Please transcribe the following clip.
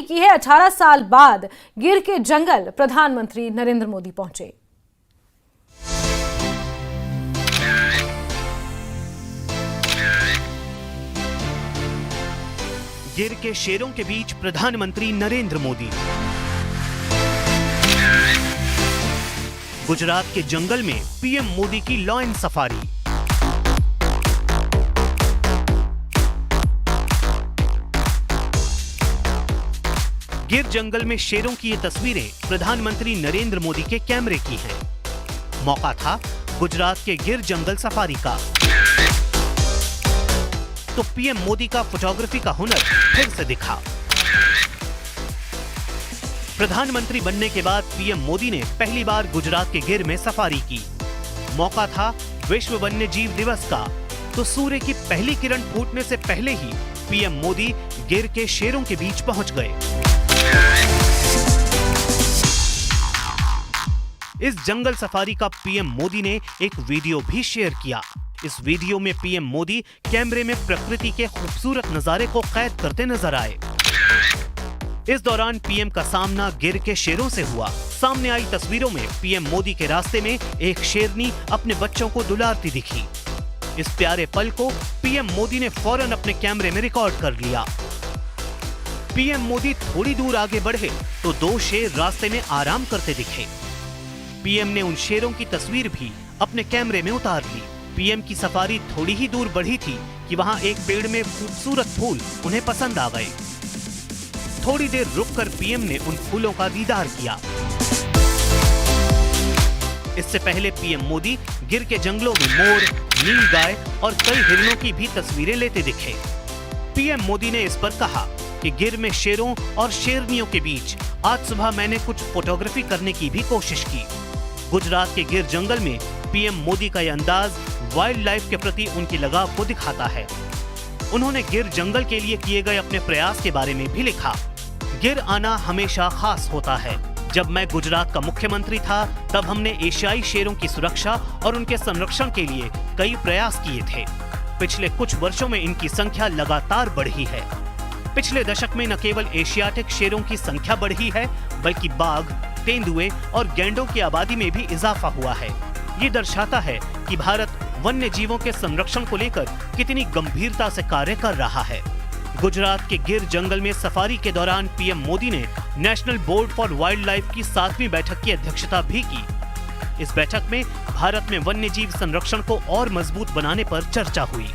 की है। 18 साल बाद गिर के जंगल प्रधानमंत्री नरेंद्र मोदी पहुंचे। गिर के शेरों के बीच प्रधानमंत्री नरेंद्र मोदी। गुजरात के जंगल में पीएम मोदी की लॉयन सफारी। गिर जंगल में शेरों की ये तस्वीरें प्रधानमंत्री नरेंद्र मोदी के कैमरे की हैं। मौका था गुजरात के गिर जंगल सफारी का, तो पीएम मोदी का फोटोग्राफी का हुनर फिर से दिखा। प्रधानमंत्री बनने के बाद पीएम मोदी ने पहली बार गुजरात के गिर में सफारी की। मौका था विश्व वन्य जीव दिवस का, तो सूर्य की पहली किरण फूटने से पहले ही पीएम मोदी गिर के शेरों के बीच पहुंच गए। इस जंगल सफारी का पीएम मोदी ने एक वीडियो भी शेयर किया। इस वीडियो में पीएम मोदी कैमरे में प्रकृति के खूबसूरत नजारे को कैद करते नजर आए। इस दौरान पीएम का सामना गिर के शेरों से हुआ। सामने आई तस्वीरों में पीएम मोदी के रास्ते में एक शेरनी अपने बच्चों को दुलारती दिखी। इस प्यारे पल को पीएम मोदी ने फौरन अपने कैमरे में रिकॉर्ड कर लिया। पीएम मोदी थोड़ी दूर आगे बढ़े तो 2 शेर रास्ते में आराम करते दिखे। पीएम ने उन शेरों की तस्वीर भी अपने कैमरे में उतार ली। पीएम की सफारी थोड़ी ही दूर बढ़ी थी कि वहां एक पेड़ में खूबसूरत फूल उन्हें पसंद आ गए। थोड़ी देर रुककर पीएम ने उन फूलों का दीदार किया। इससे पहले पीएम मोदी गिर के जंगलों में मोर, नीलगाय और कई हिरणों की भी तस्वीरें लेते दिखे। पीएम मोदी ने इस पर कहा कि गिर में शेरों और शेरनियों के बीच आज सुबह मैंने कुछ फोटोग्राफी करने की भी कोशिश की। गुजरात के गिर जंगल में पीएम मोदी का यह अंदाज वाइल्ड लाइफ के प्रति उनकी लगाव को दिखाता है। उन्होंने गिर जंगल के लिए किए गए अपने प्रयास के बारे में भी लिखा। गिर आना हमेशा खास होता है। जब मैं गुजरात का मुख्यमंत्री था तब हमने एशियाई शेरों की सुरक्षा और उनके संरक्षण के लिए कई प्रयास किए थे। पिछले कुछ वर्षों में इनकी संख्या लगातार बढ़ी है। पिछले दशक में न केवल एशियाटिक शेरों की संख्या बढ़ी है, बल्कि बाघ, तेंदुए और गैंडों की आबादी में भी इजाफा हुआ है। ये दर्शाता है कि भारत वन्य जीवों के संरक्षण को लेकर कितनी गंभीरता से कार्य कर रहा है। गुजरात के गिर जंगल में सफारी के दौरान पीएम मोदी ने national board for wild life की 7वीं बैठक की अध्यक्षता भी की। इस बैठक में भारत में वन्य जीव संरक्षण को और मजबूत बनाने पर चर्चा हुई।